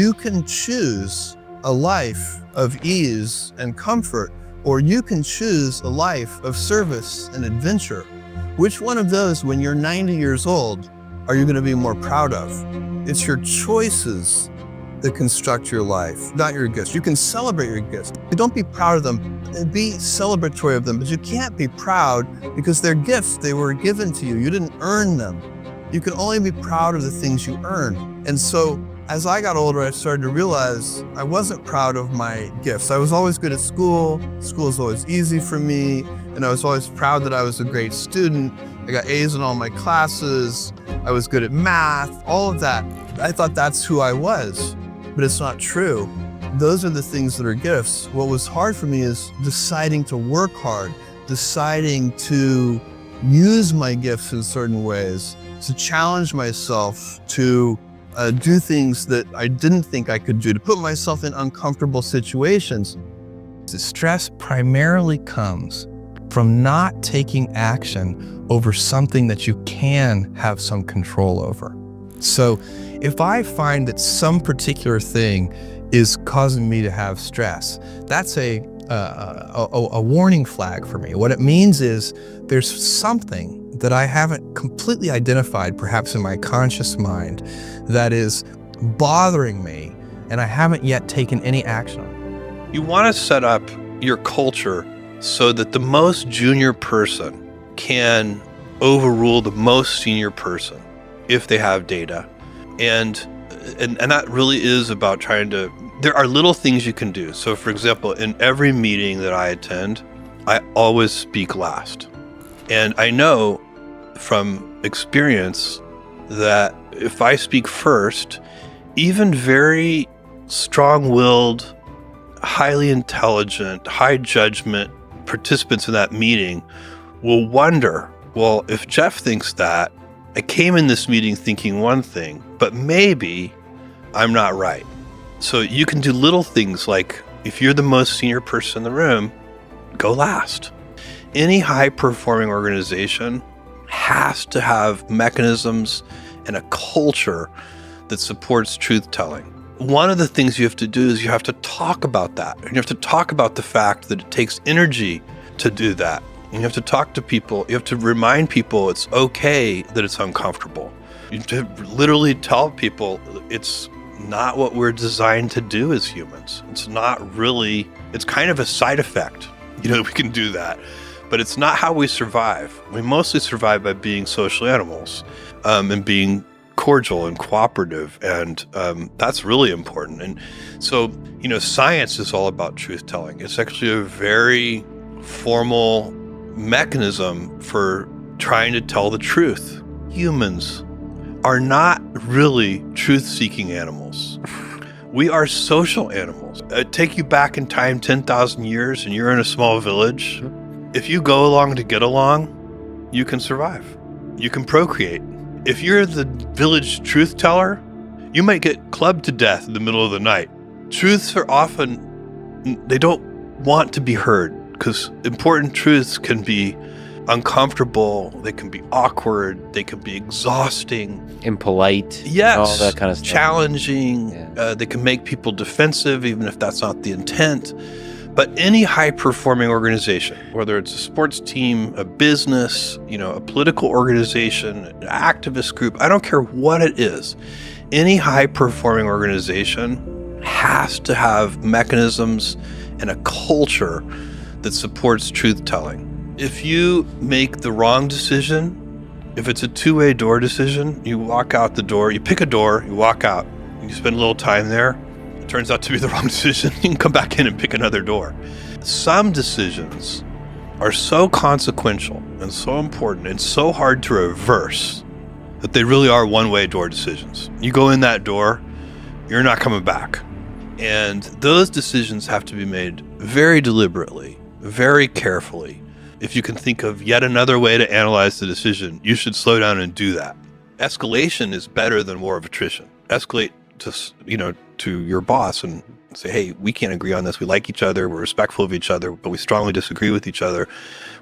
You can choose a life of ease and comfort, or you can choose a life of service and adventure. Which one of those, when you're 90 years old, are you going to be more proud of? It's your choices that construct your life, not your gifts. You can celebrate your gifts. Don't be proud of them, be celebratory of them, but you can't be proud because they're gifts. They were given to you. You didn't earn them. You can only be proud of the things you earn. And so as I got older, I started to realize I wasn't proud of my gifts. I was always good at school. School was always easy for me. And I was always proud that I was a great student. I got A's in all my classes. I was good at math, all of that. I thought that's who I was, but it's not true. Those are the things that are gifts. What was hard for me is deciding to work hard, deciding to use my gifts in certain ways, to challenge myself, to do things that I didn't think I could do, to put myself in uncomfortable situations. The stress primarily comes from not taking action over something that you can have some control over. So if I find that some particular thing is causing me to have stress, that's a warning flag for me. What it means is there's something that I haven't completely identified, perhaps in my conscious mind, that is bothering me, and I haven't yet taken any action on it. You want to set up your culture so that the most junior person can overrule the most senior person if they have data. And that really is about trying to, there are little things you can do. So for example, in every meeting that I attend, I always speak last. And I know from experience that if I speak first, even very strong-willed, highly intelligent, high judgment participants in that meeting will wonder, well, if Jeff thinks that, I came in this meeting thinking one thing, but maybe I'm not right. So you can do little things like, if you're the most senior person in the room, go last. Any high-performing organization has to have mechanisms and a culture that supports truth-telling. One of the things you have to do is you have to talk about that. And you have to talk about the fact that it takes energy to do that. And you have to talk to people. You have to remind people it's okay that it's uncomfortable. You have to literally tell people it's not what we're designed to do as humans. It's not really, it's kind of a side effect. We can do that. But it's not how we survive. We mostly survive by being social animals and being cordial and cooperative, and that's really important. And so, science is all about truth-telling. It's actually a very formal mechanism for trying to tell the truth. Humans are not really truth-seeking animals. We are social animals. Take you back in time 10,000 years and you're in a small village. If you go along to get along, you can survive. You can procreate. If you're the village truth teller, you might get clubbed to death in the middle of the night. Truths are often, they don't want to be heard because important truths can be uncomfortable, they can be awkward, they can be exhausting. Impolite. Yes. All that kind of stuff. Challenging. Yeah. They can make people defensive, even if that's not the intent. But any high-performing organization, whether it's a sports team, a business, a political organization, an activist group, I don't care what it is, any high-performing organization has to have mechanisms and a culture that supports truth-telling. If you make the wrong decision, if it's a two-way door decision, you walk out the door, you pick a door, you walk out, and you spend a little time there, it turns out to be the wrong decision, you can come back in and pick another door. Some decisions are so consequential and so important and so hard to reverse that they really are one-way door decisions. You go in that door, you're not coming back. And those decisions have to be made very deliberately, very carefully. If you can think of yet another way to analyze the decision, you should slow down and do that. Escalation is better than war of attrition. Escalate to your boss and say, hey, we can't agree on this. We like each other. We're respectful of each other, but we strongly disagree with each other.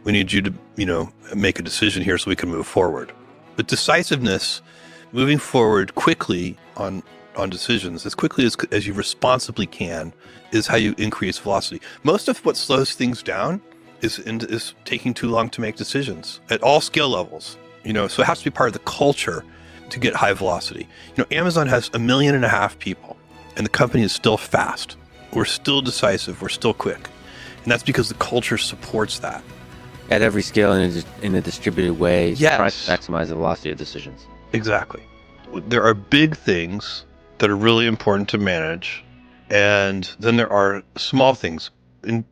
We need you to, make a decision here so we can move forward. But decisiveness, moving forward quickly on on decisions as quickly as you responsibly can is how you increase velocity. Most of what slows things down is taking too long to make decisions at all scale levels. So it has to be part of the culture to get high velocity. Amazon has 1.5 million people, and the company is still fast. We're still decisive. We're still quick. And that's because the culture supports that. At every scale in a distributed way, Yes. trying to maximize the velocity of decisions. Exactly. There are big things that are really important to manage, and then there are small things.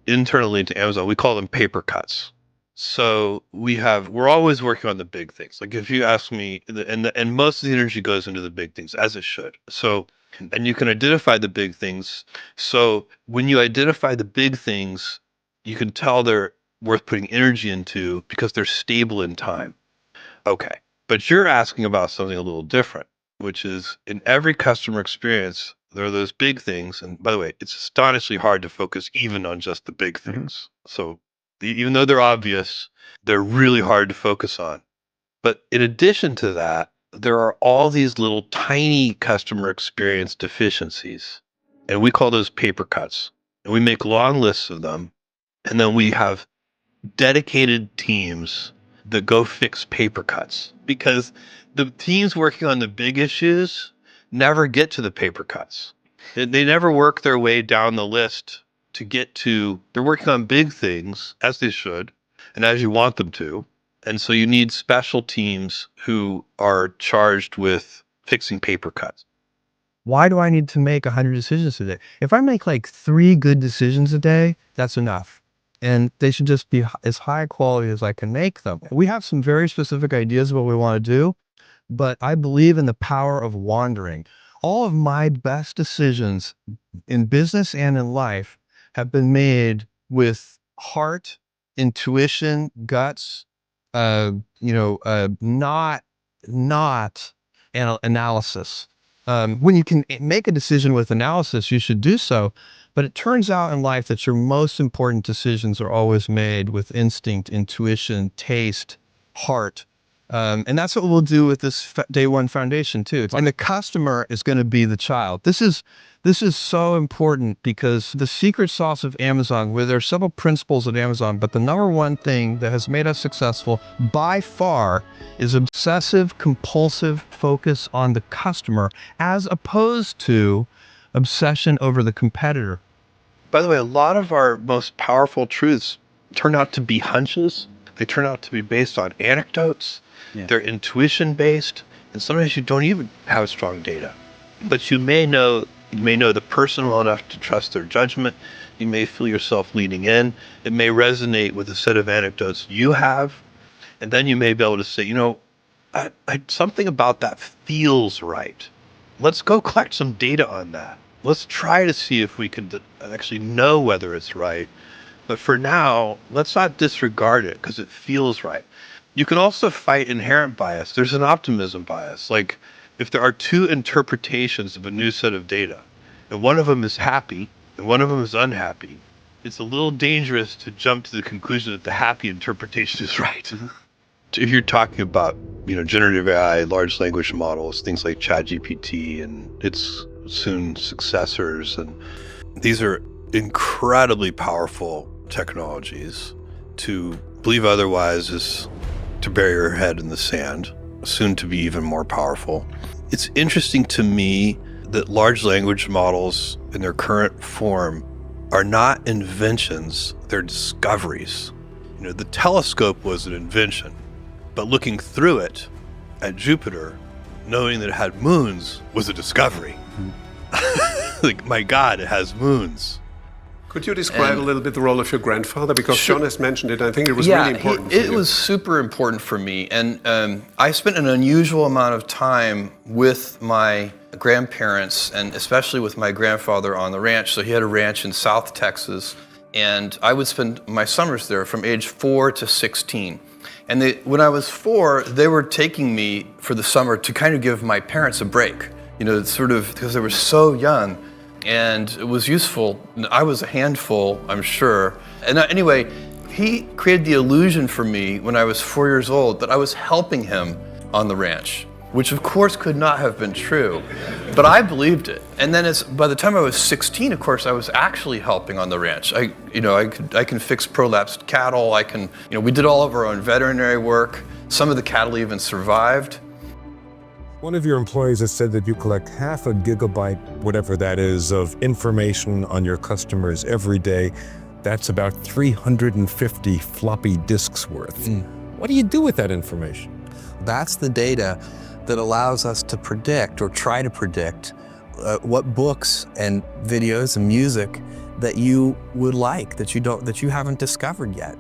Internally to Amazon, we call them paper cuts. So we're always working on the big things. Like if you ask me, and most of the energy goes into the big things, as it should. So, and you can identify the big things. So when you identify the big things, you can tell they're worth putting energy into because they're stable in time. Okay. But you're asking about something a little different, which is in every customer experience, there are those big things. And by the way, it's astonishingly hard to focus even on just the big things. So even though they're obvious, they're really hard to focus on. But in addition to that, there are all these little tiny customer experience deficiencies. And we call those paper cuts. And we make long lists of them. And then we have dedicated teams that go fix paper cuts, because the teams working on the big issues never get to the paper cuts. They never work their way down the list to get to, they're working on big things as they should and as you want them to. And so you need special teams who are charged with fixing paper cuts. Why do I need to make 100 decisions a day? If I make like 3 good decisions a day, that's enough. And they should just be as high quality as I can make them. We have some very specific ideas of what we want to do, but I believe in the power of wandering. All of my best decisions in business and in life have been made with heart, intuition, guts, not analysis. When you can make a decision with analysis, you should do so. But it turns out in life that your most important decisions are always made with instinct, intuition, taste, heart. And that's what we'll do with this day one foundation too. And the customer is going to be the child. This is so important because the secret sauce of Amazon, where there are several principles at Amazon, but the number one thing that has made us successful by far is obsessive, compulsive focus on the customer as opposed to obsession over the competitor. By the way, a lot of our most powerful truths turn out to be hunches. They turn out to be based on anecdotes. Yeah. They're intuition based, and sometimes you don't even have strong data. But you may know the person well enough to trust their judgment. You may feel yourself leaning in. It may resonate with a set of anecdotes you have, and then you may be able to say, something about that feels right. Let's go collect some data on that. Let's try to see if we can actually know whether it's right. But for now, let's not disregard it because it feels right. You can also fight inherent bias. There's an optimism bias. Like if there are 2 interpretations of a new set of data, and one of them is happy and one of them is unhappy, it's a little dangerous to jump to the conclusion that the happy interpretation is right. If you're talking about, generative AI, large language models, things like ChatGPT and its soon successors, and these are incredibly powerful technologies. To believe otherwise is to bury your head in the sand, soon to be even more powerful. It's interesting to me that large language models in their current form are not inventions, they're discoveries. The telescope was an invention, but looking through it at Jupiter, knowing that it had moons was a discovery. Like, my God, it has moons. Could you describe a little bit the role of your grandfather? Because John has mentioned it. I think it was really important for you. It was super important for me. And I spent an unusual amount of time with my grandparents, and especially with my grandfather on the ranch. So he had a ranch in South Texas, and I would spend my summers there from age 4 to 16. And when I was 4, they were taking me for the summer to kind of give my parents a break, sort of because they were so young. And it was useful. I was a handful, I'm sure. And anyway, he created the illusion for me when I was 4 years old that I was helping him on the ranch. which of course could not have been true, but I believed it. And then by the time I was 16, of course, I was actually helping on the ranch. I can fix prolapsed cattle. We did all of our own veterinary work. Some of the cattle even survived. One of your employees has said that you collect 0.5 gigabyte, whatever that is, of information on your customers every day. That's about 350 floppy disks worth. What do you do with that information? That's the data that allows us to predict or try to predict what books and videos and music that you would like, that you haven't discovered yet.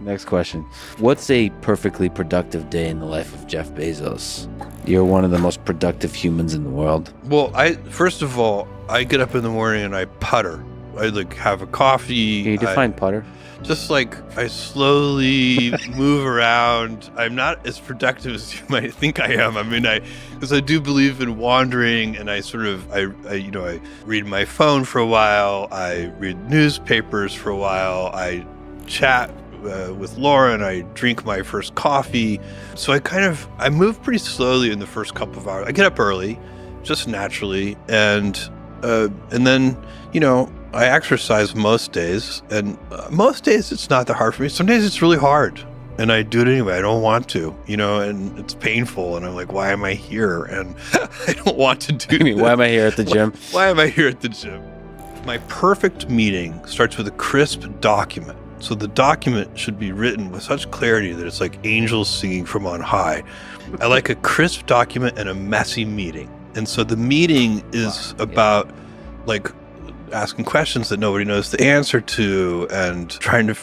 Next question. What's a perfectly productive day in the life of Jeff Bezos? You're one of the most productive humans in the world. Well, first of all, I get up in the morning and I putter. I have a coffee. Can you define putter? Just I slowly move around. I'm not as productive as you might think I am. I mean, because I do believe in wandering, and I read my phone for a while. I read newspapers for a while. I chat with Lauren. I drink my first coffee. So I move pretty slowly in the first couple of hours. I get up early, just naturally, and then I exercise most days, and most days it's not that hard for me. Some days it's really hard, and I do it anyway. I don't want to, and it's painful, and I'm like, why am I here? And I don't want to do it. Why am I here at the gym? Why am I here at the gym? My perfect meeting starts with a crisp document. So the document should be written with such clarity that it's like angels singing from on high. I like a crisp document and a messy meeting. And so the meeting is about asking questions that nobody knows the answer to, and trying to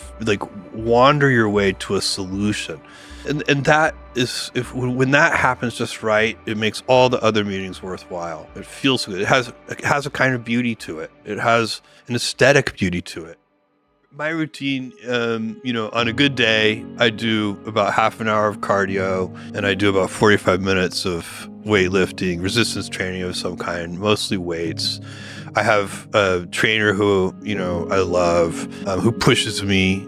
wander your way to a solution. And that is, when that happens just right, it makes all the other meetings worthwhile. It feels good. It has a kind of beauty to it. It has an aesthetic beauty to it. My routine, on a good day, I do about half an hour of cardio, and I do about 45 minutes of weightlifting, resistance training of some kind, mostly weights. I have a trainer who, I love, who pushes me,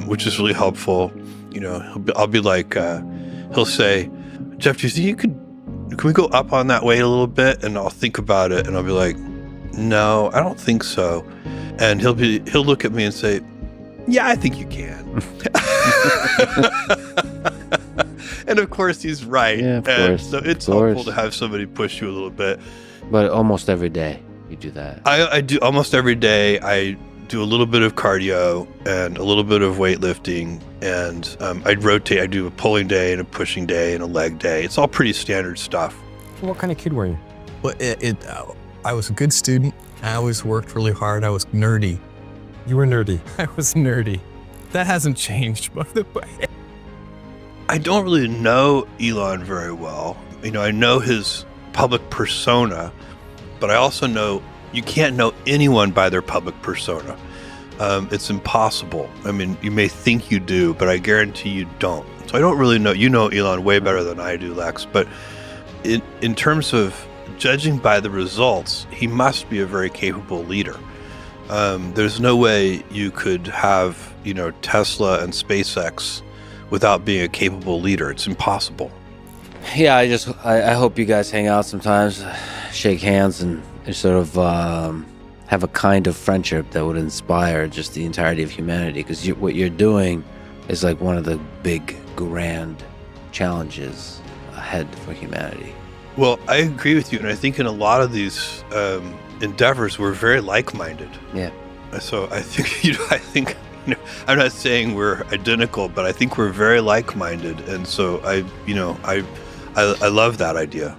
which is really helpful. I'll be he'll say, Jeff, do you think can we go up on that weight a little bit? And I'll think about it, and I'll be like, no, I don't think so. And he'll look at me and say, yeah, I think you can. And of course he's right. Yeah, of course. So it's helpful to have somebody push you a little bit. But almost every day you do that. I do almost every day. I do a little bit of cardio and a little bit of weightlifting, and I rotate. I do a pulling day and a pushing day and a leg day. It's all pretty standard stuff. What kind of kid were you? Well, I was a good student. I always worked really hard. I was nerdy. You were nerdy. I was nerdy. That hasn't changed, by the way. I don't really know Elon very well. I know his public persona, but I also know you can't know anyone by their public persona. It's impossible. I mean, you may think you do, but I guarantee you don't. So I don't really know. You know Elon way better than I do, Lex. But in terms of judging by the results, he must be a very capable leader. There's no way you could have, Tesla and SpaceX without being a capable leader. It's impossible. Yeah, I hope you guys hang out sometimes, shake hands, and sort of have a kind of friendship that would inspire just the entirety of humanity. Because what you're doing is one of the big, grand challenges ahead for humanity. Well, I agree with you, and I think in a lot of these endeavors, we're very like-minded. Yeah. So I think, I'm not saying we're identical, but I think we're very like-minded, and so I love that idea.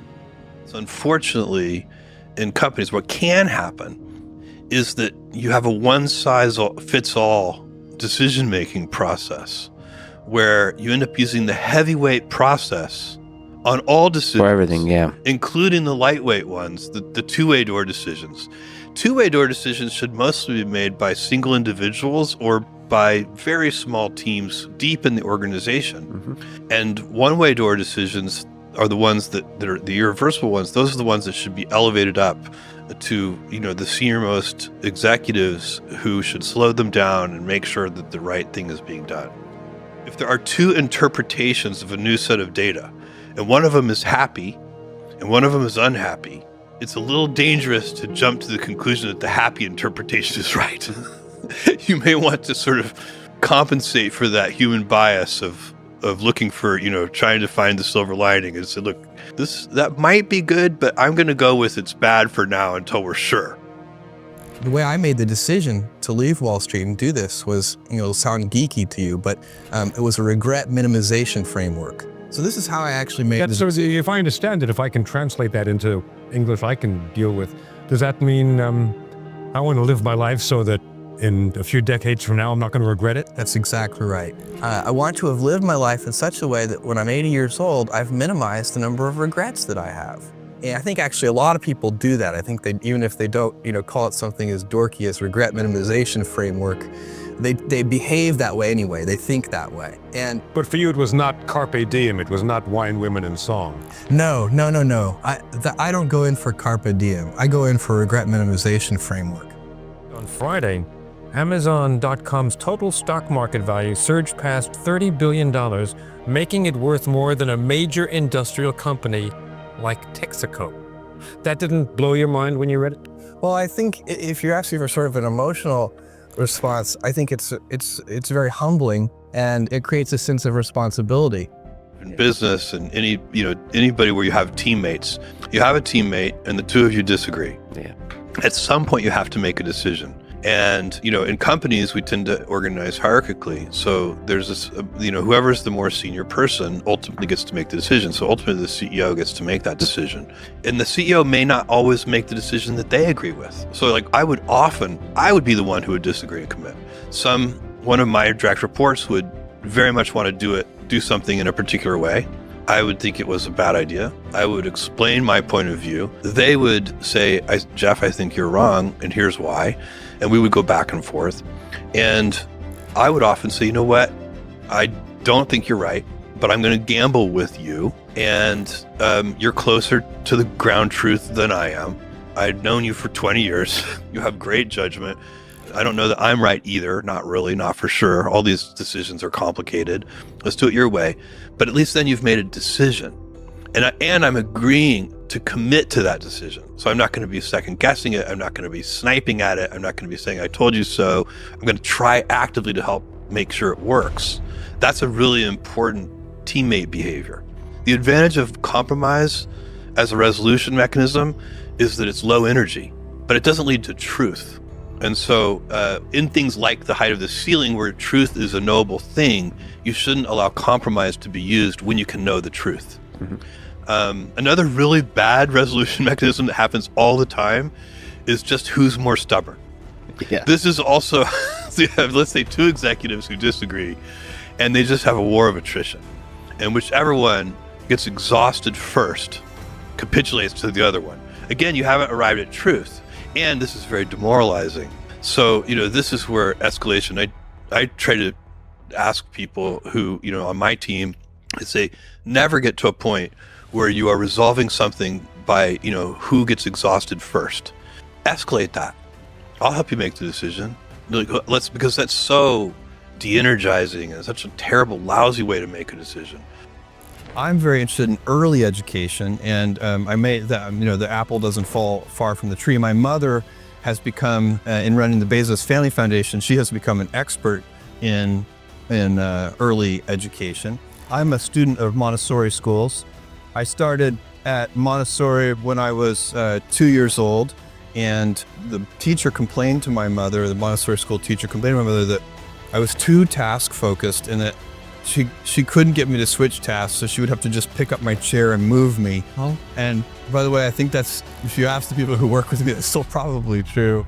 So unfortunately, in companies, what can happen is that you have a one-size-fits-all decision-making process, where you end up using the heavyweight process on all decisions. For everything, yeah. Including the lightweight ones, the two-way door decisions. Two-way door decisions should mostly be made by single individuals or by very small teams deep in the organization. Mm-hmm. And one-way door decisions are the ones that are the irreversible ones. Those are the ones that should be elevated up to, the senior-most executives who should slow them down and make sure that the right thing is being done. If there are two interpretations of a new set of data, and one of them is happy and one of them is unhappy, it's a little dangerous to jump to the conclusion that the happy interpretation is right. You may want to sort of compensate for that human bias of looking for, trying to find the silver lining and say, look, that might be good, but I'm going to go with it's bad for now until we're sure. The way I made the decision to leave Wall Street and do this was, it'll sound geeky to you, but it was a regret minimization framework. So this is how I actually made So if I understand it, if I can translate that into English I can deal with, does that mean I want to live my life so that in a few decades from now I'm not going to regret it? That's exactly right. I want to have lived my life in such a way that when I'm 80 years old, I've minimized the number of regrets that I have. And I think actually a lot of people do that. I think they, even if they don't, call it something as dorky as regret minimization framework, they behave that way anyway. They think that way. But for you, it was not carpe diem. It was not wine, women, and song. No. I don't go in for carpe diem. I go in for regret minimization framework. On Friday, Amazon.com's total stock market value surged past $30 billion, making it worth more than a major industrial company like Texaco. That didn't blow your mind when you read it? Well, I think if you're asking for sort of an emotional response, I think it's very humbling, and it creates a sense of responsibility. In business and anybody where you have teammates, you have a teammate and the two of you disagree. Yeah. At some point you have to make a decision. And, in companies, we tend to organize hierarchically. So there's this, whoever's the more senior person ultimately gets to make the decision. So ultimately the CEO gets to make that decision. And the CEO may not always make the decision that they agree with. So I would be the one who would disagree and commit. One of my direct reports would very much want to do something in a particular way. I would think it was a bad idea. I would explain my point of view. They would say, Jeff, I think you're wrong, and here's why. And we would go back and forth. And I would often say, you know what? I don't think you're right, but I'm going to gamble with you. And you're closer to the ground truth than I am. I've known you for 20 years. You have great judgment. I don't know that I'm right either. Not really, not for sure. All these decisions are complicated. Let's do it your way. But at least then you've made a decision. And I'm agreeing to commit to that decision. So I'm not going to be second guessing it. I'm not going to be sniping at it. I'm not going to be saying, I told you so. I'm going to try actively to help make sure it works. That's a really important teammate behavior. The advantage of compromise as a resolution mechanism is that it's low energy, but it doesn't lead to truth. And so in things like the height of the ceiling, where truth is a knowable thing, you shouldn't allow compromise to be used when you can know the truth. Mm-hmm. Another really bad resolution mechanism that happens all the time is just who's more stubborn. Yeah. This is also, you have, let's say, two executives who disagree, and they just have a war of attrition. And whichever one gets exhausted first capitulates to the other one. Again, you haven't arrived at truth. And this is very demoralizing. So, this is where escalation, I try to ask people who, on my team, to say, never get to a point where you are resolving something by, who gets exhausted first. Escalate that. I'll help you make the decision. Because that's so de-energizing and such a terrible, lousy way to make a decision. I'm very interested in early education, and I made that, the apple doesn't fall far from the tree. My mother has become, in running the Bezos Family Foundation, she has become an expert in early education. I'm a student of Montessori schools. I started at Montessori when I was 2 years old, and the teacher complained to my mother, the Montessori school teacher complained to my mother that I was too task focused and that she couldn't get me to switch tasks, so she would have to just pick up my chair and move me. Oh. And by the way, I think that's, if you ask the people who work with me, that's still probably true.